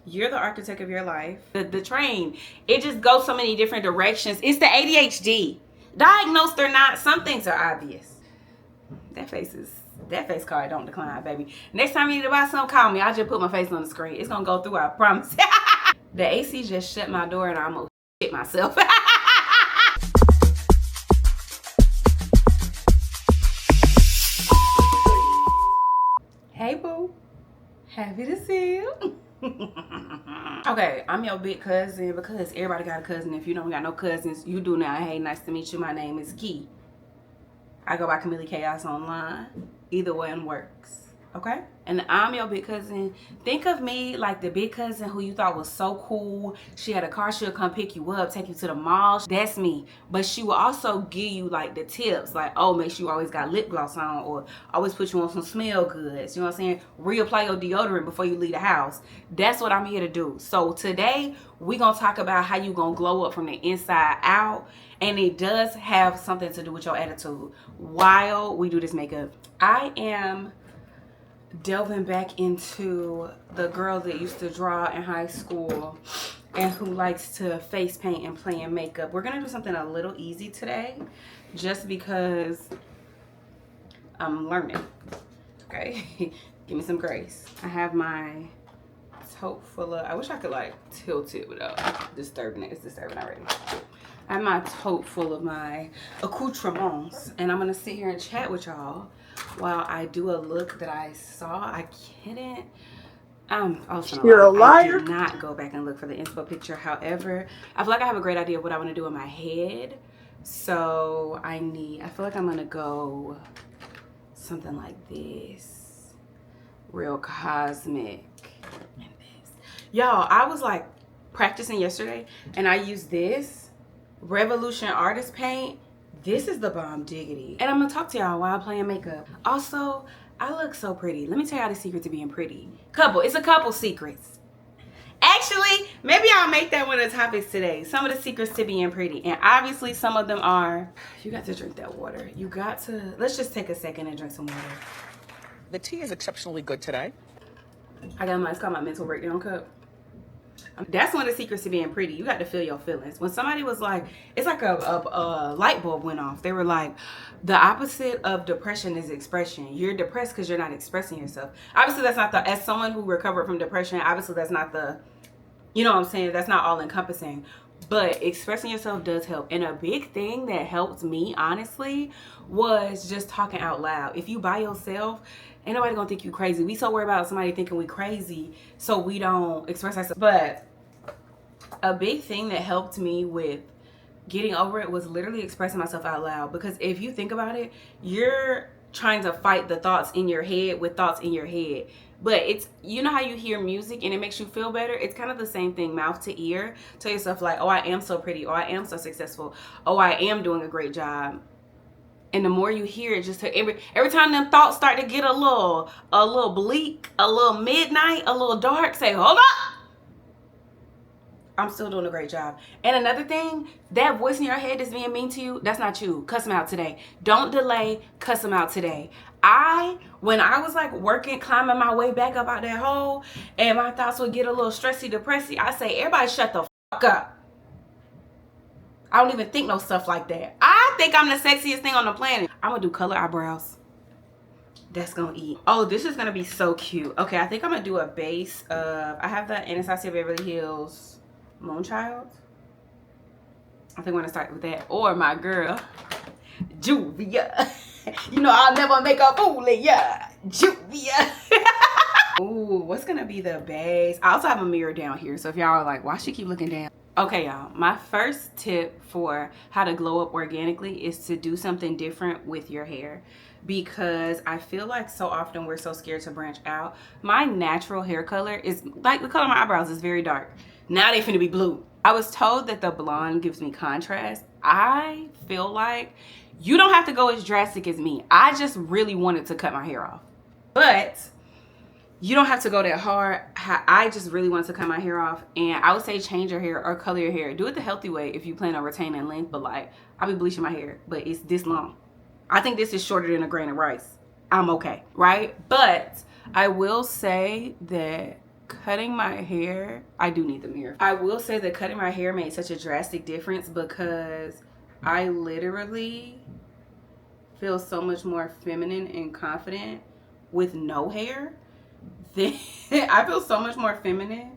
You're the architect of your life. The train, it just goes so many different directions. It's the ADHD. Diagnosed or not, some things are obvious. That face card don't decline, baby. Next time you need to buy something, call me. I'll just put my face on the screen. It's gonna go through, I promise. The AC just shut my door and I almost shit myself. Hey boo, happy to see you. Okay, I'm your big cousin because everybody got a cousin. If you don't got no cousins, you do now. Hey, nice to meet you. My name is Key. I go by Camille Chaos online. Either one works. Okay? And I'm your big cousin. Think of me like the big cousin who you thought was so cool. She had a car, she'll come pick you up, take you to the mall. That's me. But she will also give you like the tips. Like, oh, make sure you always got lip gloss on, or always put you on some smell goods. You know what I'm saying? Reapply your deodorant before you leave the house. That's what I'm here to do. So today, we're going to talk about how you going to glow up from the inside out. And it does have something to do with your attitude while we do this makeup. I am delving back into the girl that used to draw in high school and who likes to face paint and play in makeup. We're gonna do something a little easy today just because I'm learning. Okay. Give me some grace. I have my tote full of, I wish I could like tilt it without disturbing it. It's disturbing already. I have my tote full of my accoutrements and I'm gonna sit here and chat with y'all while I do a look that I saw. I couldn't. You're a liar. I did not go back and look for the inspo picture. However, I feel like I have a great idea of what I want to do in my head. So I feel like I'm gonna go something like this, real cosmic. And this, y'all. I was like practicing yesterday, and I used this Revolution Artist Paint. This is the bomb diggity. And I'm gonna talk to y'all while I'm playing makeup. Also, I look so pretty. Let me tell y'all the secret to being pretty. It's a couple secrets. Actually, maybe I'll make that one of the topics today. Some of the secrets to being pretty. And obviously some of them are, you got to drink that water. You got to, let's just take a second and drink some water. The tea is exceptionally good today. I got mine, it's called my mental breakdown cup. That's one of the secrets to being pretty. You got to feel your feelings. When somebody was like, it's like a light bulb went off. They were like, the opposite of depression is expression. You're depressed because you're not expressing yourself. Obviously, that's not as someone who recovered from depression, obviously that's not you know what I'm saying? That's not all encompassing. But expressing yourself does help. And a big thing that helped me, honestly, was just talking out loud. If you by yourself, ain't nobody gonna think you crazy. We so worried about somebody thinking we crazy, so we don't express ourselves. But a big thing that helped me with getting over it was literally expressing myself out loud. Because if you think about it, you're trying to fight the thoughts in your head with thoughts in your head. But it's, you know how you hear music and it makes you feel better? It's kind of the same thing, mouth to ear. Tell yourself like, oh, I am so pretty. Oh, I am so successful. Oh, I am doing a great job. And the more you hear it, just every time them thoughts start to get a little bleak, a little midnight, a little dark, say, hold up. I'm still doing a great job. And another thing, that voice in your head that's being mean to you, that's not you. Cuss them out today. Don't delay, cuss them out today. When I was like working, climbing my way back up out that hole, and my thoughts would get a little stressy, depressy, I say, everybody shut the fuck up. I don't even think no stuff like that. I think I'm the sexiest thing on the planet. I'm gonna do color eyebrows. That's gonna eat. Oh, this is gonna be so cute. Okay, I think I'm gonna do a base of, I have the Anastasia Beverly Hills Moonchild. I think we're gonna start with that. Or my girl, Juvia. You know I'll never make a fool of ya, Juvia. Ooh, what's gonna be the base? I also have a mirror down here, so if y'all are like, why she keep looking down? Okay, y'all, my first tip for how to glow up organically is to do something different with your hair, because I feel like so often we're so scared to branch out. My natural hair color is, like the color of my eyebrows is very dark. Now they finna be blue. I was told that the blonde gives me contrast. I feel like you don't have to go as drastic as me. I just really wanted to cut my hair off. But you don't have to go that hard. I just really wanted to cut my hair off. And I would say change your hair or color your hair. Do it the healthy way if you plan on retaining length. But like, I'll be bleaching my hair, but it's this long. I think this is shorter than a grain of rice. I'm okay, right? But I will say that cutting my hair, I do need the mirror. I will say that cutting my hair made such a drastic difference because I literally feel so much more feminine and confident with no hair. I feel so much more feminine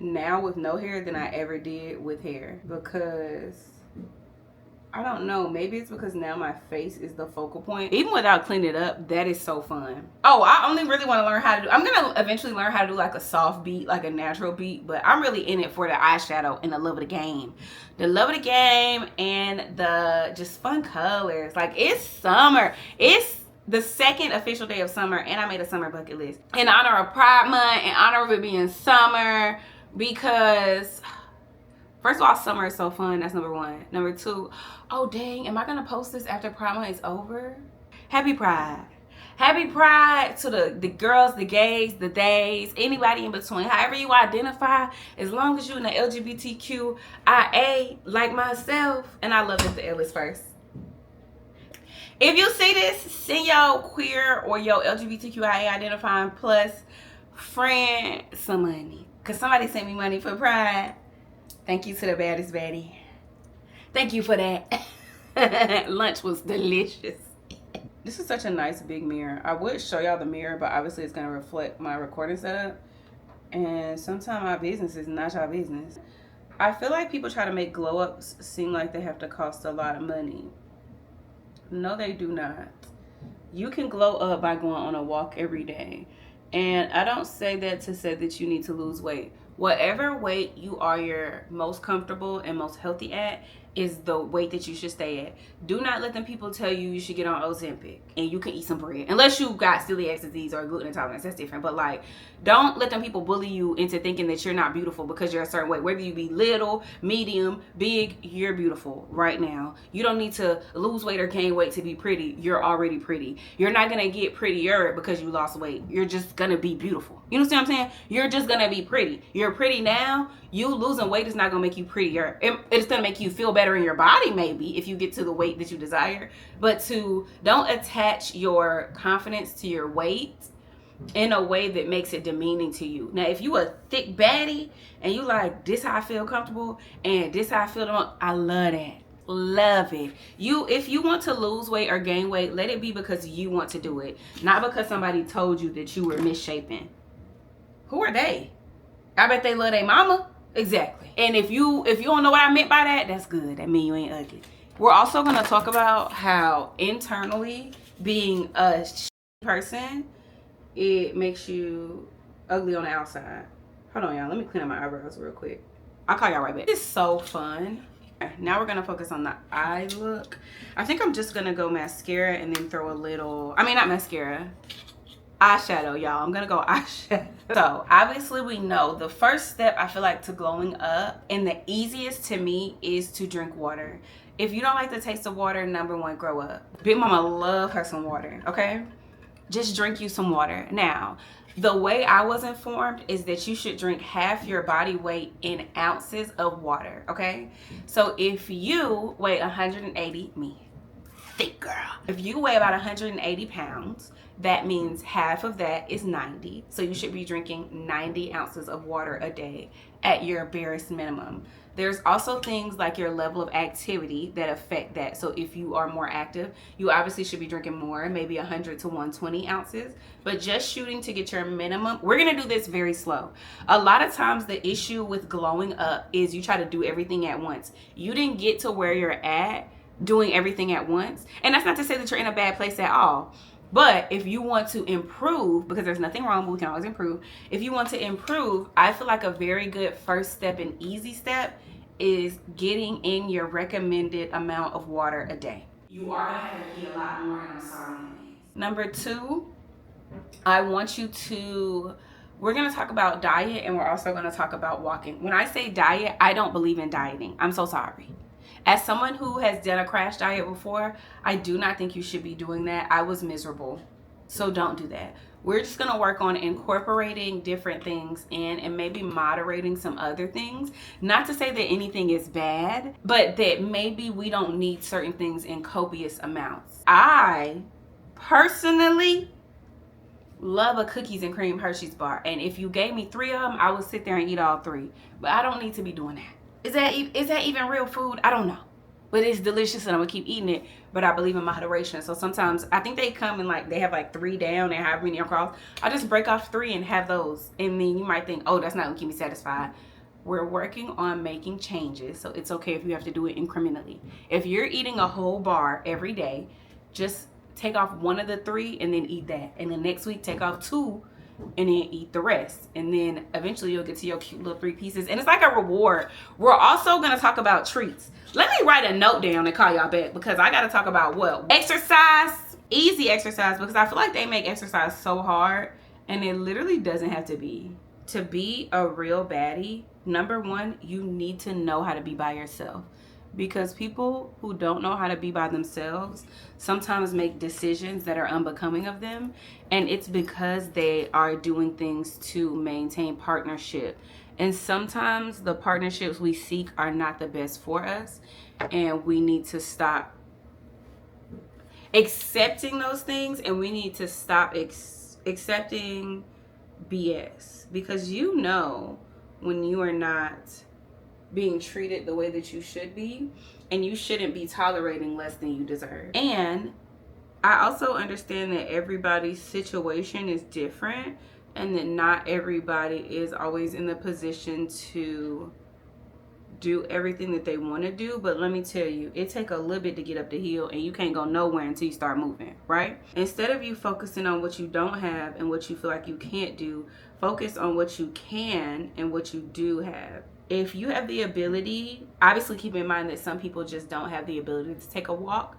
now with no hair than I ever did with hair, because I don't know, maybe it's because now my face is the focal point. Even without cleaning it up, that is so fun. Oh, I only really want to learn how to do, I'm gonna eventually learn how to do like a soft beat, like a natural beat, but I'm really in it for the eyeshadow and the love of the game. The love of the game and the just fun colors. Like, it's summer. It's the second official day of summer, and I made a summer bucket list in honor of Pride Month, in honor of it being summer, because first of all, summer is so fun. That's number one. Number two, oh dang, am I gonna post this after Pride Month is over? Happy Pride. Happy Pride to the girls, the gays, the theys, anybody in between. However you identify, as long as you're in the LGBTQIA like myself. And I love that the L is first. If you see this, send your queer or your LGBTQIA identifying plus friend some money. Because somebody sent me money for Pride. Thank you to the baddest baddie. Thank you for that. Lunch was delicious. This is such a nice big mirror. I would show y'all the mirror, but obviously it's going to reflect my recording setup. And sometimes my business is not your business. I feel like people try to make glow ups seem like they have to cost a lot of money. No, they do not. You can glow up by going on a walk every day. And I don't say that to say that you need to lose weight. Whatever weight you are your most comfortable and most healthy at is the weight that you should stay at. Do not let them people tell you should get on Ozempic and you can eat some bread. Unless you got celiac disease or gluten intolerance, that's different. But like, don't let them people bully you into thinking that you're not beautiful because you're a certain weight. Whether you be little, medium, big, you're beautiful right now. You don't need to lose weight or gain weight to be pretty. You're already pretty. You're not gonna get prettier because you lost weight. You're just gonna be beautiful. You know what I'm saying? You're just gonna be pretty. You're pretty now. You losing weight is not gonna make you prettier. It's gonna make you feel better in your body, maybe, if you get to the weight that you desire. But don't attach your confidence to your weight in a way that makes it demeaning to you. Now, if you a thick baddie and you like, this how I feel comfortable and this how I feel, I love that. Love it. If you want to lose weight or gain weight, let it be because you want to do it, not because somebody told you that you were misshapen. Who are they? I bet they love their mama. Exactly. And if you don't know what I meant by that, that's good. That means you ain't ugly. We're also going to talk about how internally being a person, it makes you ugly on the outside. Hold on, y'all. Let me clean up my eyebrows real quick. I'll call y'all right back. This is so fun. Now we're going to focus on the eye look. I think I'm just going to go mascara and then throw a little, not mascara, eyeshadow, y'all. I'm gonna go eyeshadow. So obviously we know the first step, I feel like, to glowing up, and the easiest to me, is to drink water. If you don't like the taste of water, number one, grow up. Big mama love her some water, okay? Just drink you some water. Now, the way I was informed is that you should drink half your body weight in ounces of water, okay? So if you weigh 180, me, thick girl. If you weigh about 180 pounds, that means half of that is 90. So you should be drinking 90 ounces of water a day at your barest minimum. There's also things like your level of activity that affect that. So if you are more active, you obviously should be drinking more, maybe 100 to 120 ounces. But just shooting to get your minimum, we're gonna do this very slow. A lot of times the issue with glowing up is you try to do everything at once. You didn't get to where you're at doing everything at once. And that's not to say that you're in a bad place at all. But if you want to improve, because there's nothing wrong, but we can always improve. If you want to improve, I feel like a very good first step and easy step is getting in your recommended amount of water a day. You are gonna have to eat a lot more, and I'm sorry in advance. Number two, I want you to, we're gonna talk about diet, and we're also gonna talk about walking. When I say diet, I don't believe in dieting. I'm so sorry. As someone who has done a crash diet before, I do not think you should be doing that. I was miserable, so don't do that. We're just gonna work on incorporating different things in and maybe moderating some other things. Not to say that anything is bad, but that maybe we don't need certain things in copious amounts. I personally love a cookies and cream Hershey's bar, and if you gave me 3 of them, I would sit there and eat all 3. But I don't need to be doing that. Is that even real food? I don't know. But it's delicious and I'm gonna keep eating it. But I believe in moderation. So sometimes I think they come in like, they have like 3 down and however many across. I just break off 3 and have those. And then you might think, oh, that's not gonna keep me satisfied. We're working on making changes, so it's okay if you have to do it incrementally. If you're eating a whole bar every day, just take off 1 of the 3 and then eat that. And then next week, take off 2 and then eat the rest. And then eventually you'll get to your cute little 3 pieces. And it's like a reward. We're also gonna talk about treats. Let me write a note down and call y'all back, because I gotta talk about what? Exercise, easy exercise, because I feel like they make exercise so hard and it literally doesn't have to be. To be a real baddie, number 1, you need to know how to be by yourself. Because people who don't know how to be by themselves sometimes make decisions that are unbecoming of them. And it's because they are doing things to maintain partnership. And sometimes the partnerships we seek are not the best for us. And we need to stop accepting those things. And we need to stop accepting BS. Because you know when you are not being treated the way that you should be, and you shouldn't be tolerating less than you deserve. And I also understand that everybody's situation is different and that not everybody is always in the position to do everything that they want to do. But let me tell you, it takes a little bit to get up the hill, and you can't go nowhere until you start moving, right? Instead of you focusing on what you don't have and what you feel like you can't do, focus on what you can and what you do have. If you have the ability, obviously keep in mind that some people just don't have the ability to take a walk.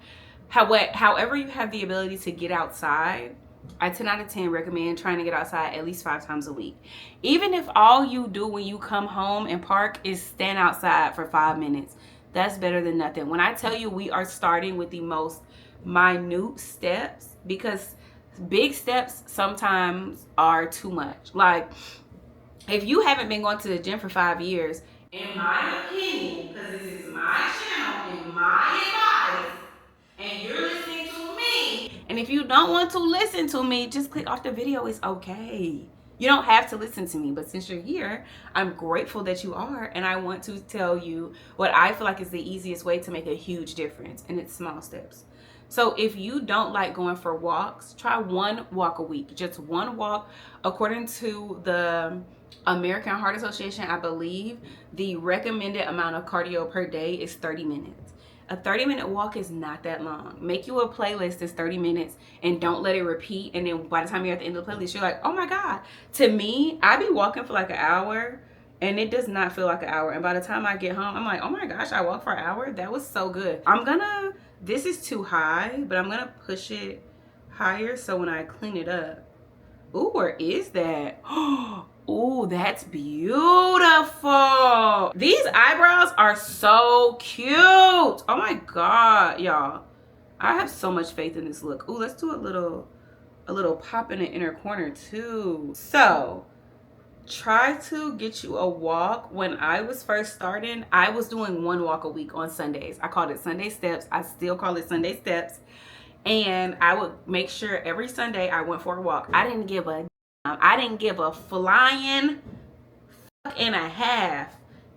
However you have the ability to get outside, I 10 out of 10 recommend trying to get outside at least 5 times a week. Even if all you do when you come home and park is stand outside for 5 minutes, that's better than nothing. When I tell you we are starting with the most minute steps, because big steps sometimes are too much. Like, if you haven't been going to the gym for 5 years, in my opinion, because this is my channel and my advice, and you're listening to me, and if you don't want to listen to me, just click off the video. It's okay. You don't have to listen to me, but since you're here, I'm grateful that you are, and I want to tell you what I feel like is the easiest way to make a huge difference, and it's small steps. So if you don't like going for walks, try 1 walk a week. Just 1 walk. According to the American Heart Association, I believe the recommended amount of cardio per day is 30 minutes. A 30-minute walk is not that long. Make you a playlist that's 30 minutes and don't let it repeat. And then by the time you're at the end of the playlist, you're like, oh my God. To me, I be walking for like an hour and it does not feel like an hour. And by the time I get home, I'm like, oh my gosh, I walked for an hour. That was so good. This is too high, but I'm gonna push it higher so when I clean it up. Ooh, where is that? Ooh, that's beautiful. These eyebrows are so cute. Oh my God, y'all. I have so much faith in this look. Ooh, let's do a little pop in the inner corner too. So try to get you a walk. When I was first starting, I was doing 1 walk a week on Sundays. I called it Sunday Steps. I still call it Sunday Steps. And I would make sure every Sunday I went for a walk. I didn't give a flying fuck and a half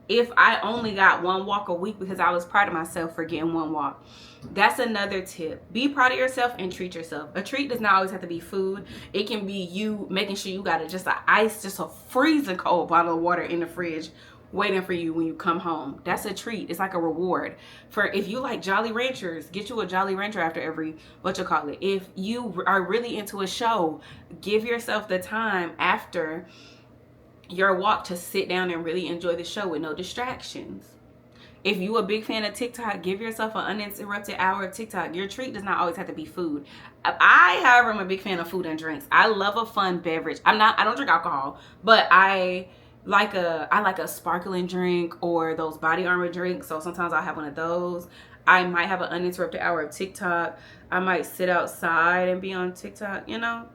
if I only got 1 walk a week, because I was proud of myself for getting 1 walk. That's another tip. Be proud of yourself and treat yourself. A treat does not always have to be food. It can be you making sure you got just a freezing cold bottle of water in the fridge waiting for you when you come home. That's a treat. It's like a reward. For if you like Jolly Ranchers, get you a Jolly Rancher after every if you are really into a show, give yourself the time after your walk to sit down and really enjoy the show with no distractions. If you a big fan of TikTok, give yourself an uninterrupted hour of TikTok. Your treat does not always have to be food. However, am a big fan of food and drinks. I love a fun beverage. I don't drink alcohol, but I like a sparkling drink or those Body Armor drinks. So sometimes I'll have one of those. I might have an uninterrupted hour of TikTok. I might sit outside and be on TikTok, you know.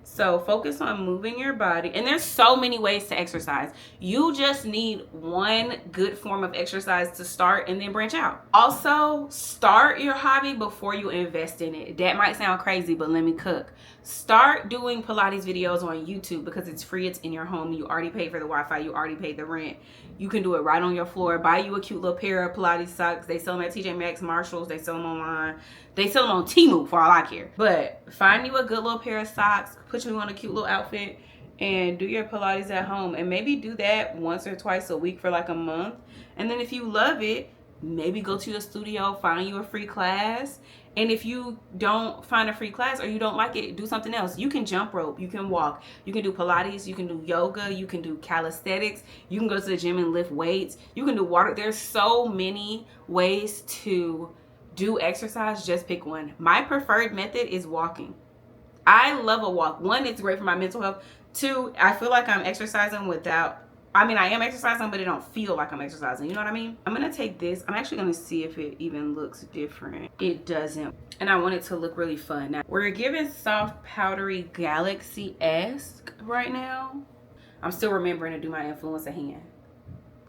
So focus on moving your body. And there's so many ways to exercise. You just need one good form of exercise to start and then branch out. Also, start your hobby before you invest in it. That might sound crazy, but let me cook. Start doing Pilates videos on YouTube because it's free. It's in your home. You already paid for the Wi-Fi. You already paid the rent. You can do it right on your floor. Buy you a cute little pair of Pilates socks. They sell them at TJ Maxx, Marshalls. They sell them online. They sell them on Temu for all I care. But find you a good little pair of socks. Put you on a cute little outfit and do your Pilates at home. And maybe do that once or twice a week for like a month. And then if you love it, maybe go to a studio, find you a free class. And if you don't find a free class or you don't like it, do something else. You can jump rope, you can walk, you can do Pilates, you can do yoga, you can do calisthenics, you can go to the gym and lift weights, you can do water. There's so many ways to do exercise. Just pick one. My preferred method is walking. I love a walk. One, it's great for my mental health. Two, I feel like I'm exercising without, I mean, I am exercising, but it don't feel like I'm exercising. You know what I mean? I'm going to take this. I'm actually going to see if it even looks different. It doesn't. And I want it to look really fun. Now, we're giving soft, powdery, galaxy-esque right now. I'm still remembering to do my influencer hand.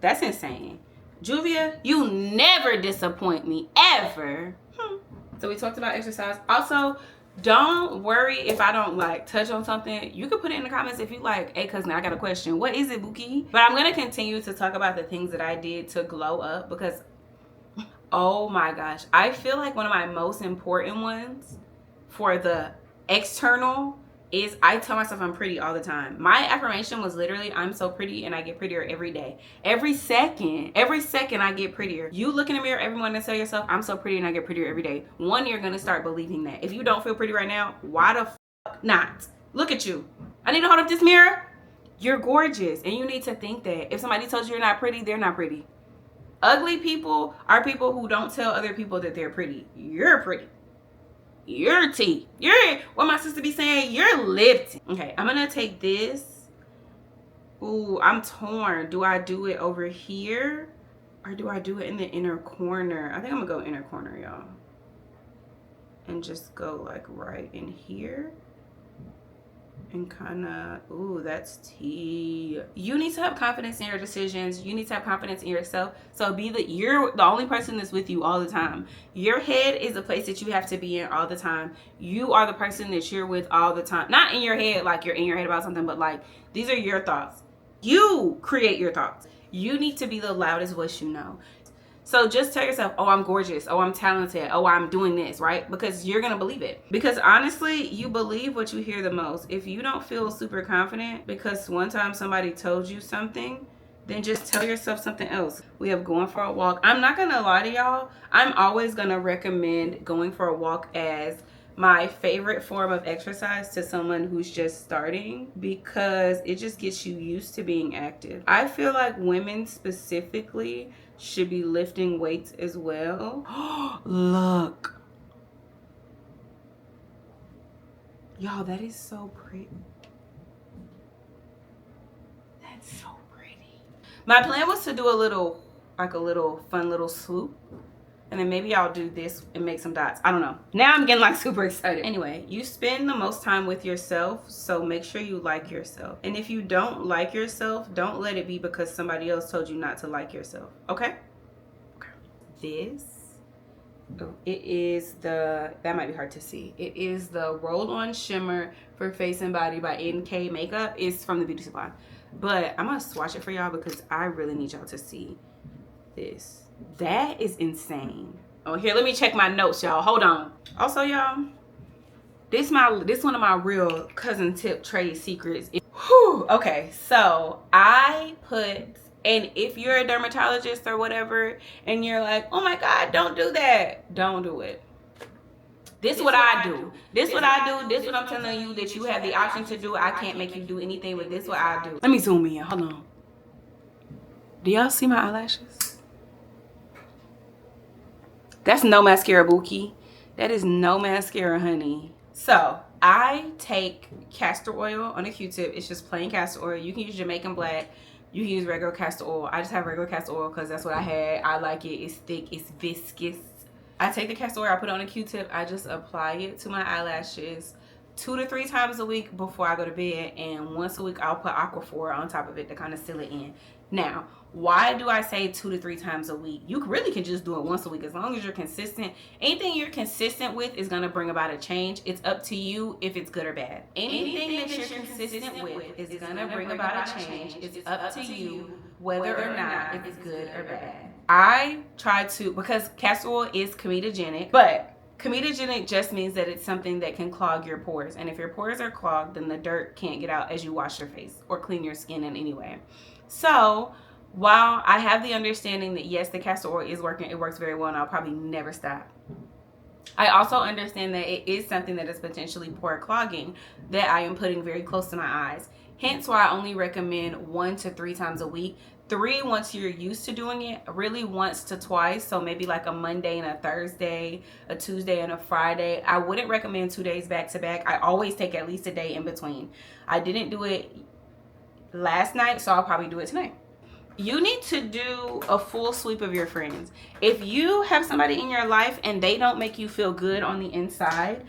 That's insane. Juvia, you never disappoint me, ever. So we talked about exercise. Also, don't worry if I don't like touch on something. You can put it in the comments if you like. Hey, cousin, I got a question. What is it, Bookie? But I'm gonna continue to talk about the things that I did to glow up because, oh my gosh, I feel like one of my most important ones for the external is I tell myself I'm pretty all the time. My affirmation was literally, I'm so pretty and I get prettier every day. Every second I get prettier. You look in the mirror every morning and tell yourself, I'm so pretty and I get prettier every day. One, you're gonna start believing that. If you don't feel pretty right now, why the fuck not? Look at you. I need to hold up this mirror. You're gorgeous and you need to think that. If somebody tells you you're not pretty, they're not pretty. Ugly people are people who don't tell other people that they're pretty. You're pretty. Your tea. You're what my sister be saying, you're lifting. Okay, I'm gonna take this. Ooh, I'm torn. Do I do it over here or do I do it in the inner corner? I think I'm gonna go inner corner, y'all. And just go like right in here. And kind of, ooh, that's tea. You need to have confidence in your decisions. You need to have confidence in yourself. So you're the only person that's with you all the time. Your head is the place that you have to be in all the time. You are the person that you're with all the time. Not in your head, like you're in your head about something, but like these are your thoughts. You create your thoughts. You need to be the loudest voice you know. So just tell yourself, oh, I'm gorgeous. Oh, I'm talented. Oh, I'm doing this, right? Because you're going to believe it. Because honestly, you believe what you hear the most. If you don't feel super confident because one time somebody told you something, then just tell yourself something else. We have going for a walk. I'm not going to lie to y'all. I'm always going to recommend going for a walk as my favorite form of exercise to someone who's just starting because it just gets you used to being active. I feel like women specifically should be lifting weights as well. Look. Y'all, that is so pretty. That's so pretty. My plan was to do a little fun little swoop. And then maybe I'll do this and make some dots. I don't know. Now I'm getting like super excited. Anyway, you spend the most time with yourself, so make sure you like yourself. And if you don't like yourself, don't let it be because somebody else told you not to like yourself. Okay? This, it is that might be hard to see. It is the roll-on shimmer for Face and Body by NK Makeup. It's from the Beauty Supply. But I'm gonna swatch it for y'all because I really need y'all to see this. That is insane. Oh, here, let me check my notes, y'all. Hold on. Also, y'all, this one of my real cousin tip trade secrets. Whew, okay, so I put, and if you're a dermatologist or whatever, and you're like, oh my God, don't do that. Don't do it. This is what I do. This is what I do. This is what I'm telling you that you have the option to do. I can't make you do anything, but this is what I do. Let me zoom in. Hold on. Do y'all see my eyelashes? That's no mascara, Bookie. That is no mascara, honey. So I take castor oil on a Q-tip. It's just plain castor oil. You can use Jamaican black. You can use regular castor oil. I just have regular castor oil because that's what I had. I like it. It's thick. It's viscous. I take the castor oil. I put it on a Q-tip. I just apply it to my eyelashes. 2 to 3 times a week before I go to bed, and once a week I'll put Aquaphor on top of it to kind of seal it in. Now, why do I say 2 to 3 times a week? You really can just do it once a week as long as you're consistent. Anything you're consistent with is going to bring about a change. It's up to you if it's good or bad. Anything that you're consistent with is going to bring about a change. It's up to you whether or not it's good or bad. I try to, because castor oil is comedogenic, but comedogenic just means that it's something that can clog your pores. And if your pores are clogged, then the dirt can't get out as you wash your face or clean your skin in any way. So while I have the understanding that yes, the castor oil is working, it works very well, and I'll probably never stop, I also understand that it is something that is potentially pore clogging that I am putting very close to my eyes. Hence why I only recommend 1 to 3 times a week. 3 once you're used to doing it, really once to twice. So maybe like a Monday and a Thursday, a Tuesday and a Friday. I wouldn't recommend 2 days back to back. I always take at least a day in between. I didn't do it last night, so I'll probably do it tonight. You need to do a full sweep of your friends. If you have somebody in your life and they don't make you feel good on the inside,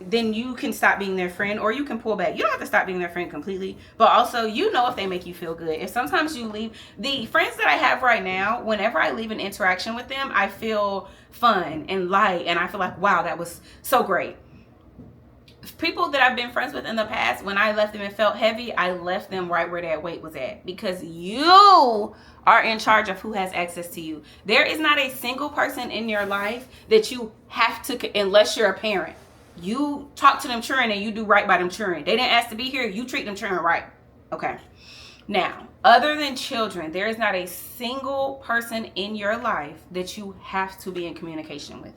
then you can stop being their friend, or you can pull back. You don't have to stop being their friend completely, but also you know if they make you feel good. If sometimes you leave, the friends that I have right now, whenever I leave an interaction with them, I feel fun and light, and I feel like, wow, that was so great. People that I've been friends with in the past, when I left them and felt heavy, I left them right where that weight was at, because you are in charge of who has access to you. There is not a single person in your life that you have to, unless you're a parent. You talk to them children and you do right by them children. They didn't ask to be here, you treat them children right. Okay. Now, other than children, there is not a single person in your life that you have to be in communication with.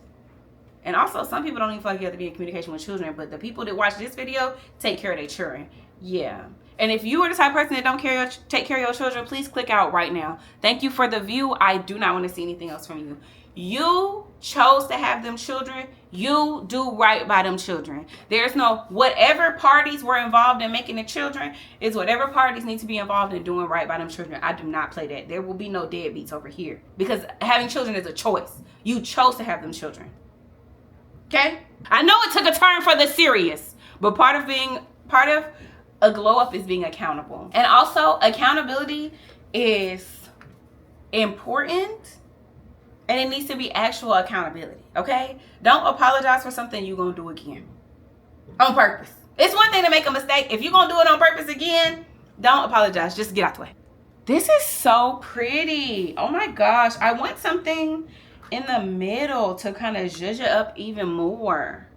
And also, some people don't even feel like you have to be in communication with children, but the people that watch this video take care of their children. Yeah. And if you are the type of person that don't take care of your children, please click out right now. Thank you for the view. I do not want to see anything else from you. You chose to have them children. You do right by them children. There's no whatever parties were involved in making the children is whatever parties need to be involved in doing right by them children. I do not play that. There will be no deadbeats over here, because having children is a choice. You chose to have them children. Okay? I know it took a turn for the serious, but part of a glow up is being accountable. And also, accountability is important, and it needs to be actual accountability, okay? Don't apologize for something you're gonna do again on purpose. It's one thing to make a mistake. If you're gonna do it on purpose again, don't apologize. Just get out the way. This is so pretty. Oh my gosh. I want something in the middle to kind of zhuzh it up even more.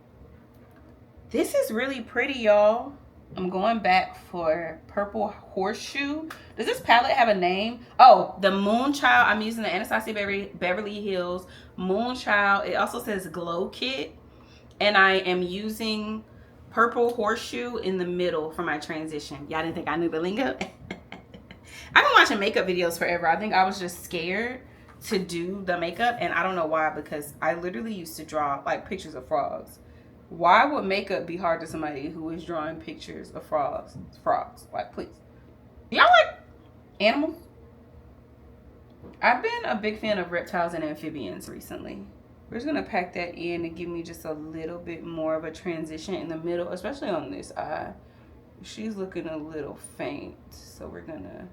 This is really pretty, y'all. I'm going back for Purple Horseshoe. Does this palette have a name? Oh, the Moonchild. I'm using the Anastasia Beverly Hills Moonchild. It also says Glow Kit. And I am using Purple Horseshoe in the middle for my transition. Y'all didn't think I knew the lingo? I've been watching makeup videos forever. I think I was just scared to do the makeup. And I don't know why, because I literally used to draw like pictures of frogs. Why would makeup be hard to somebody who is drawing pictures of frogs? Like, please. Y'all like animals? I've been a big fan of reptiles and amphibians recently. We're just gonna pack that in and give me just a little bit more of a transition in the middle, especially on this eye. She's looking a little faint, so we're gonna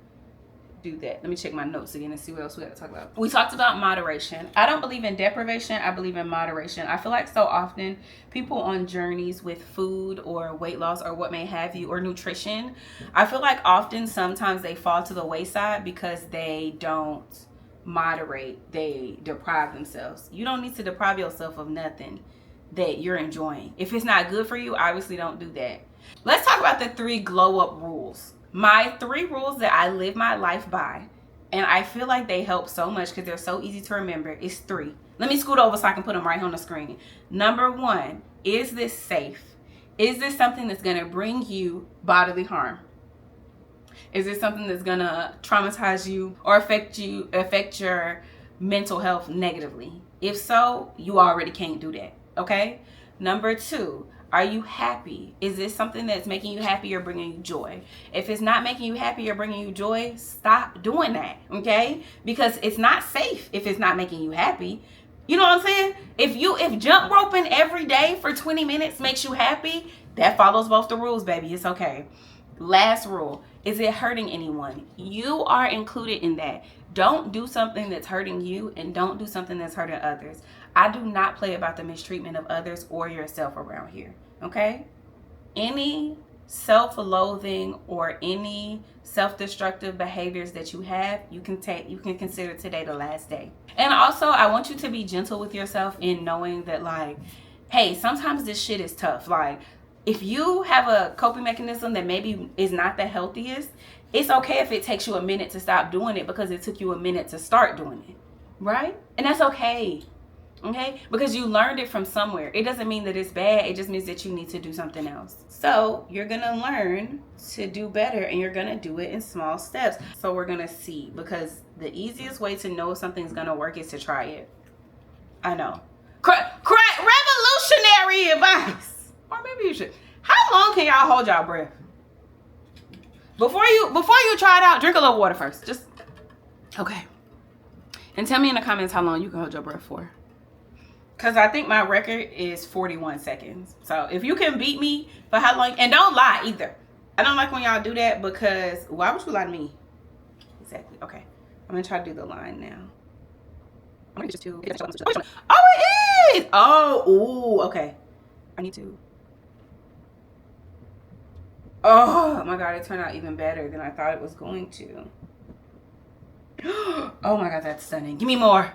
do that. Let me check my notes again and see what else we got to talk about. We talked about moderation. I don't believe in deprivation. I believe in moderation. I feel like so often people on journeys with food or weight loss or what may have you, or nutrition, I feel like often sometimes they fall to the wayside because they don't moderate. They deprive themselves. You don't need to deprive yourself of nothing that you're enjoying. If it's not good for you, obviously don't do that. Let's talk about the 3 glow up rules. My 3 rules that I live my life by, and I feel like they help so much because they're so easy to remember, is 3. Let me scoot over so I can put them right on the screen. Number 1, is this safe? Is this something that's going to bring you bodily harm? Is this something that's going to traumatize you or affect your mental health negatively? If so, you already can't do that, okay? Number 2, are you happy? Is this something that's making you happy or bringing you joy? If it's not making you happy or bringing you joy, stop doing that, okay? Because it's not safe if it's not making you happy. You know what I'm saying? If jump roping every day for 20 minutes makes you happy, That follows both the rules, baby. It's okay. Last rule, is it hurting anyone? You are included in that. Don't do something that's hurting you, and don't do something that's hurting others. I do not play about the mistreatment of others or yourself around here, okay? Any self-loathing or any self-destructive behaviors that you have, you can consider today the last day. And also, I want you to be gentle with yourself in knowing that, like, hey, sometimes this shit is tough. Like, if you have a coping mechanism that maybe is not the healthiest, it's okay if it takes you a minute to stop doing it because it took you a minute to start doing it, right? And that's okay. Okay, because you learned it from somewhere. It doesn't mean that it's bad. It just means that you need to do something else. So you're gonna learn to do better, and you're gonna do it in small steps. So we're gonna see, because the easiest way to know if something's gonna work is to try it. I know. Revolutionary advice. Or maybe you should. How long can y'all hold y'all breath? Before you try it out, drink a little water first. Just okay. And tell me in the comments how long you can hold your breath for. Because I think my record is 41 seconds. So if you can beat me for how long, and don't lie either. I don't like when y'all do that, because why would you lie to me? Exactly. Okay. I'm going to try to do the line now. I'm going to just do. Oh, it is. Oh, ooh, okay. I need to. Oh my God, it turned out even better than I thought it was going to. Oh my God, that's stunning. Give me more.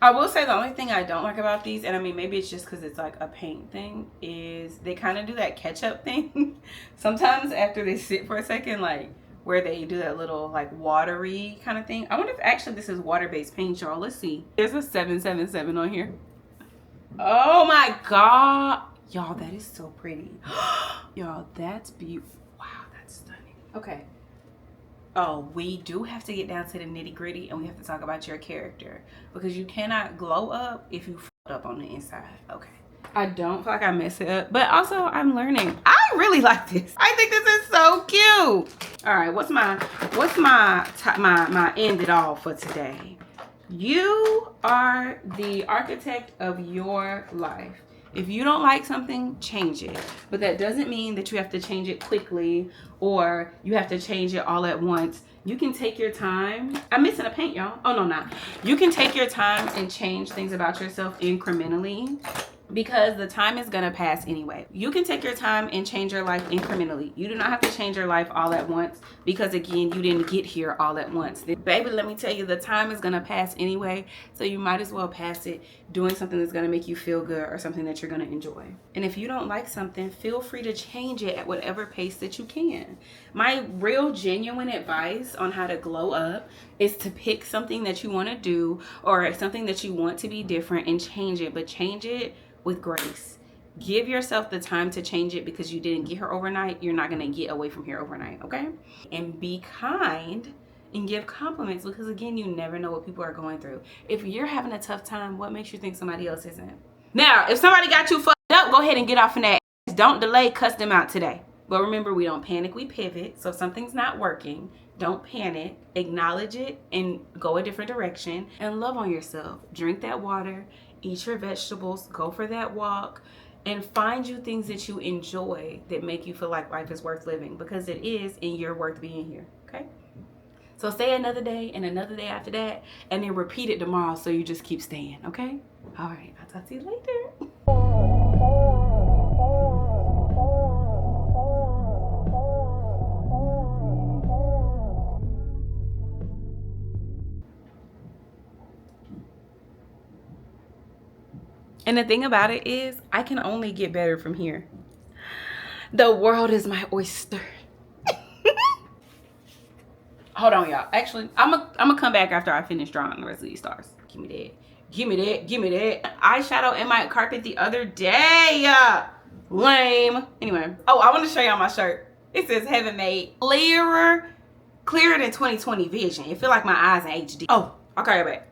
I will say the only thing I don't like about these, and I mean, maybe it's just because it's like a paint thing, is they kind of do that ketchup thing. Sometimes after they sit for a second, like where they do that little like watery kind of thing. I wonder if actually this is water-based paint, y'all. Let's see. There's a 777 on here. Oh my God. Y'all, that is so pretty. Y'all, that's beautiful. Wow, that's stunning. Okay. Oh, we do have to get down to the nitty-gritty, and we have to talk about your character, because you cannot glow up if you f***ed up on the inside. Okay. I don't feel like I mess it up, but also I'm learning. I really like this. I think this is so cute. All right, what's my end it all for today? You are the architect of your life. If you don't like something, change it. But that doesn't mean that you have to change it quickly, or you have to change it all at once. You can take your time. I'm missing a paint, y'all. Oh, no, not. You can take your time and change things about yourself incrementally, because the time is gonna pass anyway. You can take your time and change your life incrementally. You do not have to change your life all at once, because again, you didn't get here all at once. Baby, let me tell you, the time is gonna pass anyway, so you might as well pass it doing something that's gonna make you feel good, or something that you're gonna enjoy. And if you don't like something, feel free to change it at whatever pace that you can. My real genuine advice on how to glow up is to pick something that you want to do, or something that you want to be different, and change it, but change it with grace. Give yourself the time to change it, because you didn't get here overnight. You're not going to get away from here overnight, okay? And be kind and give compliments, because again, you never know what people are going through. If you're having a tough time, what makes you think somebody else isn't? Now, if somebody got you fucked up, go ahead and get off in that. Don't delay, cuss them out today. But remember, we don't panic, we pivot. So if something's not working, don't panic, acknowledge it, and go a different direction, and love on yourself. Drink that water, eat your vegetables, go for that walk, and find you things that you enjoy that make you feel like life is worth living, because it is, and you're worth being here, okay? So stay another day, and another day after that, and then repeat it tomorrow, so you just keep staying, okay? All right, I'll talk to you later. And the thing about it is, I can only get better from here. The world is my oyster. Hold on, y'all. Actually, I'm gonna come back after I finish drawing the rest of these stars. Give me that. Give me that. Give me that. Eyeshadow in my carpet the other day. Lame. Anyway. Oh, I want to show y'all my shirt. It says Heaven Made. Clearer than 20/20 vision. It feel like my eyes in HD. Oh, I'll call you back.